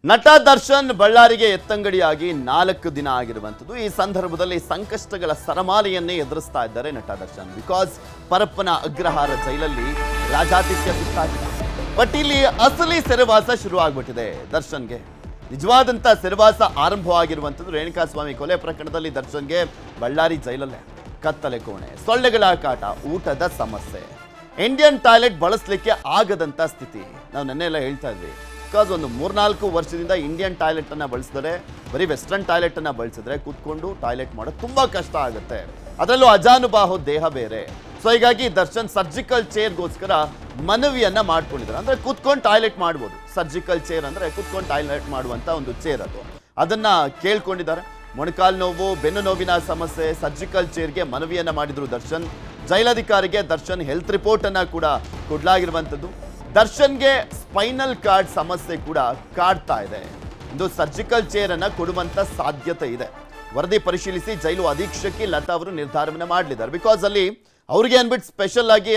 ನಟ ದರ್ಶನ್ ಬಳ್ಳಾರಿಗೆ ಎತ್ತಂಗಡಿಯಾಗಿ 4 ದಿನ ಆಗಿರುವಂತದ್ದು. ಈ ಸಂದರ್ಭದಲ್ಲಿ ಸಂಕಷ್ಟಗಳ ಸರಮಾಲೆಯನ್ನೇ ಎದುರಿಸ್ತಾ ಇದ್ದಾರೆ ನಟ ದರ್ಶನ್. ಬಿಕಾಸ್ ಪರಪ್ಪನ ಅಗ್ರಹಾರ ಜೈಲಲ್ಲಿ ರಾಜಾತಿಥ್ಯ ಸುತ್ತಾಗಿದೆ. ಬಟ್ ಇಲ್ಲಿ ಅಸಲಿ ಸೆರೆವಾಸ ಶುರು ಆಗ್ಬಿಟ್ಟಿದೆ ದರ್ಶನ್ಗೆ. ನಿಜವಾದಂತ ಸೆರೆವಾಸ ಆರಂಭವಾಗಿರುವಂತದ್ದು ರೇಣುಕಾಸ್ವಾಮಿ ಕೊಲೆ ಪ್ರಕರಣದಲ್ಲಿ ದರ್ಶನ್ಗೆ ಬಳ್ಳಾರಿ ಜೈಲಲ್ಲೇ. ಕತ್ತಲೆ ಕೋಣೆ, ಸೊಳ್ಳೆಗಳ ಕಾಟ, ಊಟದ ಸಮಸ್ಯೆ, ಇಂಡಿಯನ್ ಟಾಯ್ಲೆಟ್ ಬಳಸಲಿಕ್ಕೆ ಆಗದಂತ ಸ್ಥಿತಿ. ನಾವು ನೆನ್ನೆಲ್ಲ ಹೇಳ್ತಾ ಇದ್ವಿ. ಬಿಕಾಸ್ ಒಂದು 3-4 ವರ್ಷದಿಂದ ಇಂಡಿಯನ್ ಟಾಯ್ಲೆಟ್ ಅನ್ನ ಬಳಸಿದ್ರೆ, ಬರೀ ವೆಸ್ಟರ್ನ್ ಟಾಯ್ಲೆಟ್ ಅನ್ನ ಬಳಸಿದ್ರೆ ಕೂತ್ಕೊಂಡು ಟಾಯ್ಲೆಟ್ ಮಾಡೋದು ತುಂಬಾ ಕಷ್ಟ ಆಗುತ್ತೆ. ಅದರಲ್ಲೂ ಅಜಾನುಬಾಹು ದೇಹ ಬೇರೆ. ಸೊ ಹೀಗಾಗಿ ದರ್ಶನ್ ಸರ್ಜಿಕಲ್ ಚೇರ್ಗೋಸ್ಕರ ಮನವಿಯನ್ನ ಮಾಡ್ಕೊಂಡಿದ್ದಾರೆ. ಅಂದ್ರೆ ಕೂತ್ಕೊಂಡು ಟಾಯ್ಲೆಟ್ ಮಾಡ್ಬೋದು. ಸರ್ಜಿಕಲ್ ಚೇರ್ ಅಂದ್ರೆ ಕೂತ್ಕೊಂಡು ಟಾಯ್ಲೆಟ್ ಮಾಡುವಂತ ಒಂದು ಚೇರ್ ಅದು. ಅದನ್ನ ಕೇಳ್ಕೊಂಡಿದ್ದಾರೆ. ಮೊಣಕಾಲು ನೋವು, ಬೆನ್ನು ನೋವಿನ ಸಮಸ್ಯೆ, ಸರ್ಜಿಕಲ್ ಚೇರ್ಗೆ ಮನವಿಯನ್ನ ಮಾಡಿದ್ರು ದರ್ಶನ್. ಜೈಲಾಧಿಕಾರಿಗೆ ದರ್ಶನ್ ಹೆಲ್ತ್ ರಿಪೋರ್ಟ್ ಅನ್ನ ಕೂಡ ಕೊಡ್ಲಾಗಿರುವಂತದ್ದು. ದರ್ಶನ್ಗೆ ಸ್ಪೈನಲ್ ಕಾರ್ಡ್ ಸಮಸ್ಯೆ ಕೂಡ ಕಾಡ್ತಾ ಇದೆ. ಇದು ಸರ್ಜಿಕಲ್ ಚೇರ್ ಅನ್ನ ಕೊಡುವಂತ ಸಾಧ್ಯತೆ ಇದೆ. ವರದಿ ಪರಿಶೀಲಿಸಿ ಜೈಲು ಅಧೀಕ್ಷಕಿ ಲತಾ ಅವರು ನಿರ್ಧಾರವನ್ನ ಮಾಡಲಿದ್ದಾರೆ. ಬಿಕಾಸ್ ಅಲ್ಲಿ ಅವ್ರಿಗೆ ಅನ್ಬಿಟ್ಟು ಸ್ಪೆಷಲ್ ಆಗಿ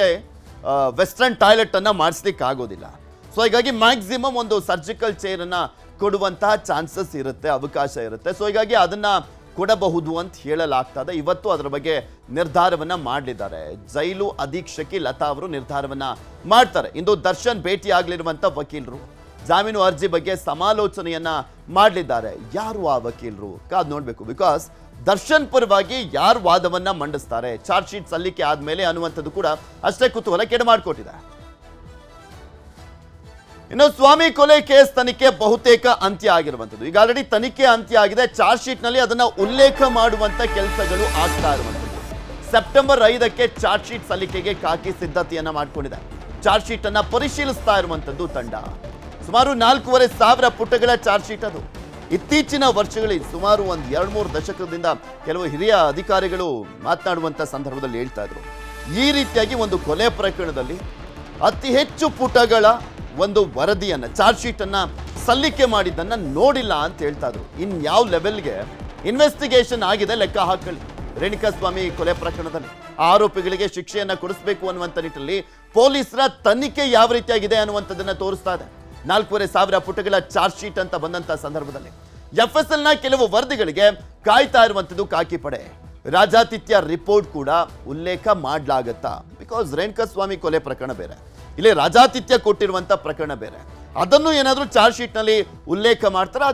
ವೆಸ್ಟರ್ನ್ ಟಾಯ್ಲೆಟ್ ಅನ್ನ ಮಾಡಿಸ್ಲಿಕ್ಕೆ ಆಗೋದಿಲ್ಲ. ಸೊ ಹೀಗಾಗಿ ಮ್ಯಾಕ್ಸಿಮಮ್ ಒಂದು ಸರ್ಜಿಕಲ್ ಚೇರ್ ಅನ್ನ ಕೊಡುವಂತಹ ಚಾನ್ಸಸ್ ಇರುತ್ತೆ, ಅವಕಾಶ ಇರುತ್ತೆ. ಸೊ ಹೀಗಾಗಿ ಅದನ್ನ ಕೊಡಬಹುದು ಅಂತ ಹೇಳಲಾಗ್ತದೆ. ಇವತ್ತು ಅದರ ಬಗ್ಗೆ ನಿರ್ಧಾರವನ್ನ ಮಾಡಲಿದ್ದಾರೆ. ಜೈಲು ಅಧೀಕ್ಷಕಿ ಲತಾ ಅವರು ನಿರ್ಧಾರವನ್ನ ಮಾಡ್ತಾರೆ. ಇಂದು ದರ್ಶನ್ ಭೇಟಿ ಆಗಲಿರುವಂತ ವಕೀಲರು ಜಾಮೀನು ಅರ್ಜಿ ಬಗ್ಗೆ ಸಮಾಲೋಚನೆಯನ್ನ ಮಾಡಲಿದ್ದಾರೆ. ಯಾರು ಆ ವಕೀಲರು ಕಾದ್ ನೋಡ್ಬೇಕು. ಬಿಕಾಸ್ ದರ್ಶನ್ ಪರವಾಗಿ ಯಾರು ವಾದವನ್ನ ಮಂಡಿಸ್ತಾರೆ ಚಾರ್ಜ್ ಶೀಟ್ ಸಲ್ಲಿಕೆ ಆದ್ಮೇಲೆ ಅನ್ನುವಂಥದ್ದು ಕೂಡ ಅಷ್ಟೇ ಕುತೂಹಲ ಕೆಡ ಮಾಡಿಕೊಟ್ಟಿದೆ. ಇನ್ನು ಸ್ವಾಮಿ ಕೊಲೆ ಕೇಸ್ ತನಿಖೆ ಬಹುತೇಕ ಅಂತ್ಯ ಆಗಿರುವಂಥದ್ದು. ಈಗ ಆಲ್ರೆಡಿ ತನಿಖೆ ಅಂತ್ಯ ಆಗಿದೆ. ಚಾರ್ಜ್ ಶೀಟ್ ನಲ್ಲಿ ಅದನ್ನ ಉಲ್ಲೇಖ ಮಾಡುವಂತ ಕೆಲಸಗಳು ಆಗ್ತಾ ಇರುವಂಥದ್ದು. ಸೆಪ್ಟೆಂಬರ್ 5ಕ್ಕೆ ಚಾರ್ಜ್ ಶೀಟ್ ಸಲ್ಲಿಕೆಗೆ ಕಾಕಿ ಸಿದ್ಧತೆಯನ್ನ ಮಾಡಿಕೊಂಡಿದೆ. ಚಾರ್ಜ್ ಶೀಟ್ ಅನ್ನ ಪರಿಶೀಲಿಸ್ತಾ ಇರುವಂತದ್ದು ತಂಡ. ಸುಮಾರು 4,500 ಪುಟಗಳ ಚಾರ್ಜ್ ಶೀಟ್ ಅದು. ಇತ್ತೀಚಿನ ವರ್ಷಗಳಲ್ಲಿ ಸುಮಾರು ಒಂದು 2-3 ದಶಕದಿಂದ ಕೆಲವು ಹಿರಿಯ ಅಧಿಕಾರಿಗಳು ಮಾತನಾಡುವಂತ ಸಂದರ್ಭದಲ್ಲಿ ಹೇಳ್ತಾ ಇದ್ರು, ಈ ರೀತಿಯಾಗಿ ಒಂದು ಕೊಲೆ ಪ್ರಕರಣದಲ್ಲಿ ಅತಿ ಹೆಚ್ಚು ಪುಟಗಳ ಒಂದು ವರದಿಯನ್ನ ಚಾರ್ಜ್ ಶೀಟ್ ಅನ್ನ ಸಲ್ಲಿಕೆ ಮಾಡಿದ್ದನ್ನ ನೋಡಿಲ್ಲ ಅಂತ ಹೇಳ್ತಾ ಇದ್ರು. ಯಾವ ಲೆವೆಲ್ಗೆ ಇನ್ವೆಸ್ಟಿಗೇಷನ್ ಆಗಿದೆ ಲೆಕ್ಕ ಹಾಕೊಳ್ಳಿ. ರೇಣುಕಾಸ್ವಾಮಿ ಕೊಲೆ ಪ್ರಕರಣದಲ್ಲಿ ಆರೋಪಿಗಳಿಗೆ ಶಿಕ್ಷೆಯನ್ನ ಕೊಡಿಸಬೇಕು ಅನ್ನುವಂತ ನಿಟ್ಟಿನಲ್ಲಿ ಪೊಲೀಸರ ತನಿಖೆ ಯಾವ ರೀತಿಯಾಗಿದೆ ಅನ್ನುವಂಥದ್ದನ್ನ ತೋರಿಸ್ತಾ ಇದೆ. 4,500 ಪುಟಗಳ ಚಾರ್ಜ್ ಶೀಟ್ ಅಂತ ಬಂದಂತ ಸಂದರ್ಭದಲ್ಲಿ FSL ನ ಕೆಲವು ವರದಿಗಳಿಗೆ ಕಾಯ್ತಾ ಇರುವಂತದ್ದು ಕಾಕಿ ಪಡೆ. ರಾಜಾತಿಥ್ಯ ರಿಪೋರ್ಟ್ ಕೂಡ ಉಲ್ಲೇಖ ಮಾಡಲಾಗತ್ತಾ? ಬಿಕಾಸ್ ರೇಣುಕಾಸ್ವಾಮಿ ಕೊಲೆ ಪ್ರಕರಣ ಬೇರೆ, ಇಲ್ಲಿ ರಾಜಾತಿಥ್ಯ ಕೊಟ್ಟಿರುವಂತ ಪ್ರಕರಣ ಬೇರೆ. ಅದನ್ನು ಏನಾದರೂ ಚಾರ್ಜ್ ಶೀಟ್ ನಲ್ಲಿ ಉಲ್ಲೇಖ ಮಾಡ್ತಾರೆ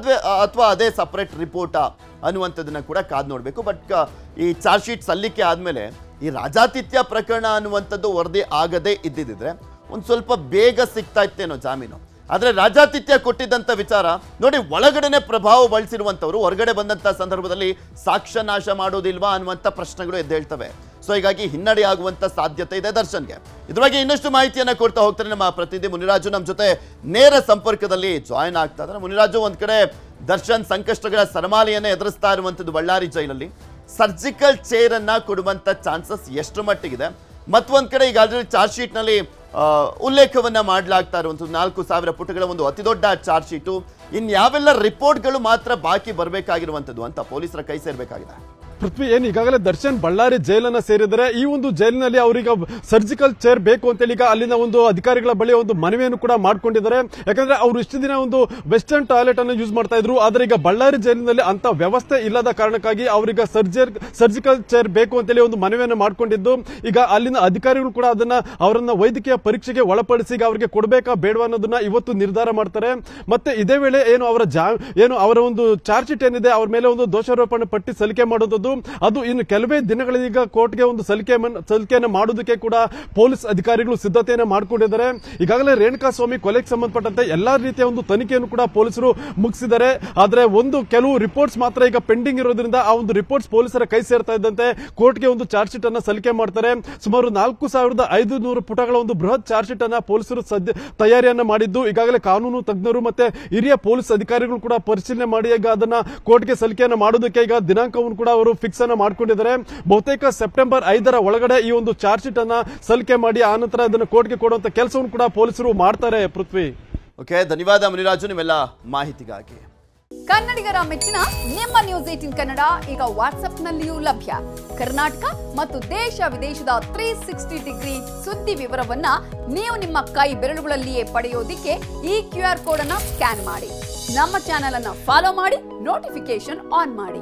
ಅಥವಾ ಅದೇ ಸಪರೇಟ್ ರಿಪೋರ್ಟಾ ಅನ್ನುವಂಥದ್ದನ್ನ ಕೂಡ ಕಾದ್ ನೋಡ್ಬೇಕು. ಬಟ್ ಈ ಚಾರ್ಜ್ ಶೀಟ್ ಸಲ್ಲಿಕೆ ಆದ್ಮೇಲೆ ಈ ರಾಜಾತಿಥ್ಯ ಪ್ರಕರಣ ಅನ್ನುವಂಥದ್ದು ವರದಿ ಆಗದೆ ಇದ್ದಿದ್ರೆ ಒಂದು ಸ್ವಲ್ಪ ಬೇಗ ಸಿಗ್ತಾ ಇತ್ತೇನೋ ಜಾಮೀನು. ಆದ್ರೆ ರಾಜಾತಿಥ್ಯ ಕೊಟ್ಟಿದ್ದಂತ ವಿಚಾರ ನೋಡಿ, ಒಳಗಡೆನೆ ಪ್ರಭಾವ ಬಳಸಿರುವಂತವ್ರು ಹೊರಗಡೆ ಬಂದಂತ ಸಂದರ್ಭದಲ್ಲಿ ಸಾಕ್ಷ್ಯ ನಾಶ ಮಾಡೋದಿಲ್ವಾ ಅನ್ನುವಂಥ ಪ್ರಶ್ನೆಗಳು ಎದ್ದೇಳ್ತವೆ. ಸೊ ಹೀಗಾಗಿ ಹಿನ್ನಡೆ ಆಗುವಂತ ಸಾಧ್ಯತೆ ಇದೆ ದರ್ಶನ್ಗೆ. ಇದ್ರ ಬಗ್ಗೆ ಇನ್ನಷ್ಟು ಮಾಹಿತಿಯನ್ನ ಕೊಡ್ತಾ ಹೋಗ್ತಾರೆ ನಮ್ಮ ಪ್ರತಿನಿಧಿ ಮುನಿರಾಜು ನಮ್ಮ ಜೊತೆ ನೇರ ಸಂಪರ್ಕದಲ್ಲಿ ಜಾಯಿನ್ ಆಗ್ತಾ ಇದ್ದಾರೆ. ಮುನಿರಾಜು, ಒಂದ್ ಕಡೆ ದರ್ಶನ್ ಸಂಕಷ್ಟಗಳ ಸರಮಾಲೆಯನ್ನೇ ಎದುರಿಸ್ತಾ ಇರುವಂತದ್ದು ಬಳ್ಳಾರಿ ಜೈಲಲ್ಲಿ. ಸರ್ಜಿಕಲ್ ಚೇರ್ ಅನ್ನ ಕೊಡುವಂತ ಚಾನ್ಸಸ್ ಎಷ್ಟು ಮಟ್ಟಿಗಿದೆ? ಮತ್ತೊಂದ್ ಕಡೆ ಈಗ ಆಲ್ರೆಡಿ ಚಾರ್ಜ್ ಶೀಟ್ ನಲ್ಲಿ ಉಲ್ಲೇಖವನ್ನ ಮಾಡಲಾಗ್ತಾ ಇರುವಂತದ್ದು 4,000 ಪುಟಗಳ ಒಂದು ಅತಿ ದೊಡ್ಡ ಚಾರ್ಜ್ ಶೀಟು. ಇನ್ಯಾವೆಲ್ಲ ರಿಪೋರ್ಟ್ಗಳು ಮಾತ್ರ ಬಾಕಿ ಬರಬೇಕಾಗಿರುವಂತದ್ದು ಅಂತ ಪೊಲೀಸರ ಕೈ ಸೇರ್ಬೇಕಾಗಿದೆ. ಪೃಥ್ವಿ, ಏನು ಈಗಾಗಲೇ ದರ್ಶನ್ ಬಳ್ಳಾರಿ ಜೈಲನ್ನ ಸೇರಿದರೆ ಈ ಒಂದು ಜೈಲಿನಲ್ಲಿ ಅವರಿಗೆ ಸರ್ಜಿಕಲ್ ಚೇರ್ ಬೇಕು ಅಂತೇಳಿ ಈಗ ಅಲ್ಲಿನ ಒಂದು ಅಧಿಕಾರಿಗಳ ಬಳಿ ಒಂದು ಮನವಿಯನ್ನು ಕೂಡ ಮಾಡ್ಕೊಂಡಿದ್ದಾರೆ. ಯಾಕಂದ್ರೆ ಅವರು ಇಷ್ಟು ದಿನ ಒಂದು ವೆಸ್ಟರ್ನ್ ಟಾಯ್ಲೆಟ್ ಅನ್ನು ಯೂಸ್ ಮಾಡ್ತಾ ಇದ್ರು. ಆದ್ರೆ ಈಗ ಬಳ್ಳಾರಿ ಜೈಲಿನಲ್ಲಿ ಅಂತ ವ್ಯವಸ್ಥೆ ಇಲ್ಲದ ಕಾರಣಕ್ಕಾಗಿ ಅವರಿಗೆ ಸರ್ಜಿಕಲ್ ಚೇರ್ ಬೇಕು ಅಂತೇಳಿ ಒಂದು ಮನವಿಯನ್ನು ಮಾಡ್ಕೊಂಡಿದ್ದು, ಈಗ ಅಲ್ಲಿನ ಅಧಿಕಾರಿಗಳು ಕೂಡ ಅವರನ್ನ ವೈದ್ಯಕೀಯ ಪರೀಕ್ಷೆಗೆ ಒಳಪಡಿಸಿ ಈಗ ಅವರಿಗೆ ಕೊಡಬೇಕಾ ಬೇಡವಾ ಅನ್ನೋದನ್ನ ಇವತ್ತು ನಿರ್ಧಾರ ಮಾಡ್ತಾರೆ. ಮತ್ತೆ ಇದೇ ವೇಳೆ ಅವರ ಒಂದು ಚಾರ್ಜ್ ಶೀಟ್ ಏನಿದೆ ಅವ್ರ ಮೇಲೆ ಒಂದು ದೋಷಾರೋಪಣೆ ಪಟ್ಟಿ ಸಲ್ಲಿಕೆ ಮಾಡುವುದು, ಅದು ಇನ್ನು ಕೆಲವೇ ದಿನಗಳೀಗ ಕೋರ್ಟ್ಗೆ ಒಂದು ಸಲ್ಲಿಕೆಯನ್ನು ಮಾಡುವುದಕ್ಕೆ ಕೂಡ ಪೊಲೀಸ್ ಅಧಿಕಾರಿಗಳು ಸಿದ್ಧತೆಯನ್ನು ಮಾಡಿಕೊಂಡಿದ್ದಾರೆ. ಈಗಾಗಲೇ ರೇಣುಕಾಸ್ವಾಮಿ ಕೊಲೆಗೆ ಸಂಬಂಧಪಟ್ಟಂತೆ ಎಲ್ಲಾ ರೀತಿಯ ಒಂದು ತನಿಖೆಯನ್ನು ಕೂಡ ಪೊಲೀಸರು ಮುಗಿಸಿದ್ದಾರೆ. ಆದರೆ ಕೆಲವು ರಿಪೋರ್ಟ್ಸ್ ಮಾತ್ರ ಈಗ ಪೆಂಡಿಂಗ್ ಇರೋದ್ರಿಂದ ಆ ಒಂದು ರಿಪೋರ್ಟ್ಸ್ ಪೊಲೀಸರ ಕೈ ಸೇರ್ತಾ ಇದ್ದಂತೆ ಕೋರ್ಟ್ಗೆ ಒಂದು ಚಾರ್ಜ್ ಶೀಟ್ ಅನ್ನು ಸಲ್ಲಿಕೆ ಮಾಡ್ತಾರೆ. ಸುಮಾರು 4,500 ಪುಟಗಳ ಒಂದು ಬೃಹತ್ ಚಾರ್ಜ್ ಶೀಟ್ ಅನ್ನ ಪೊಲೀಸರು ತಯಾರಿಯನ್ನ ಮಾಡಿದ್ದು, ಈಗಾಗಲೇ ಕಾನೂನು ತಜ್ಞರು ಮತ್ತೆ ಹಿರಿಯ ಪೊಲೀಸ್ ಅಧಿಕಾರಿಗಳು ಕೂಡ ಪರಿಶೀಲನೆ ಮಾಡಿ ಈಗ ಅದನ್ನ ಕೋರ್ಟ್ಗೆ ಸಲ್ಲಿಕೆಯನ್ನು ಮಾಡೋದಕ್ಕೆ ಈಗ ದಿನಾಂಕವನ್ನು ಕೂಡ ಅವರು ಫಿಕ್ಸ್ ಅನ್ನ ಮಾಡಿಕೊಂಡಿದ್ದಾರೆ. ಬಹುತೇಕ ಸೆಪ್ಟೆಂಬರ್ 5ರ ಒಳಗಡೆ ಈ ಒಂದು ಚಾರ್ಜ್ ಶೀಟ್ ಅನ್ನ ಸಲ್ಲಿಕೆ ಮಾಡಿ ಆ ನಂತರ ಅದನ್ನು ಕೋರ್ಟ್ಗೆ ಕೊಡುವಂತ ಕೆಲಸವನ್ನು ಕೂಡ ಪೊಲೀಸರು ಮಾಡ್ತಾರೆ. ಪೃಥ್ವಿ, ಓಕೆ, ಧನ್ಯವಾದ ಮುನಿರಾಜು ನಿಮ್ಮೆಲ್ಲ ಮಾಹಿತಿಗಾಗಿ. ಕನ್ನಡಿಗರ ಮೆಚ್ಚಿನ ನಿಮ್ಮ ನ್ಯೂಸ್ 18 ಕನ್ನಡ ಈಗ ವಾಟ್ಸ್ಆಪ್ನಲ್ಲಿಯೂ ಲಭ್ಯ. ಕರ್ನಾಟಕ ಮತ್ತು ದೇಶ ವಿದೇಶದ 360 ಡಿಗ್ರಿ ಸುದ್ದಿ ವಿವರವನ್ನ ನೀವು ನಿಮ್ಮ ಕೈ ಬೆರಳುಗಳಲ್ಲಿಯೇ ಪಡೆಯೋದಿಕ್ಕೆ ಈ QR ಕೋಡ್ ಅನ್ನು ಸ್ಕ್ಯಾನ್ ಮಾಡಿ. ನಮ್ಮ ಚಾನೆಲ್ ಅನ್ನ ಫಾಲೋ ಮಾಡಿ, ನೋಟಿಫಿಕೇಶನ್ ಆನ್ ಮಾಡಿ.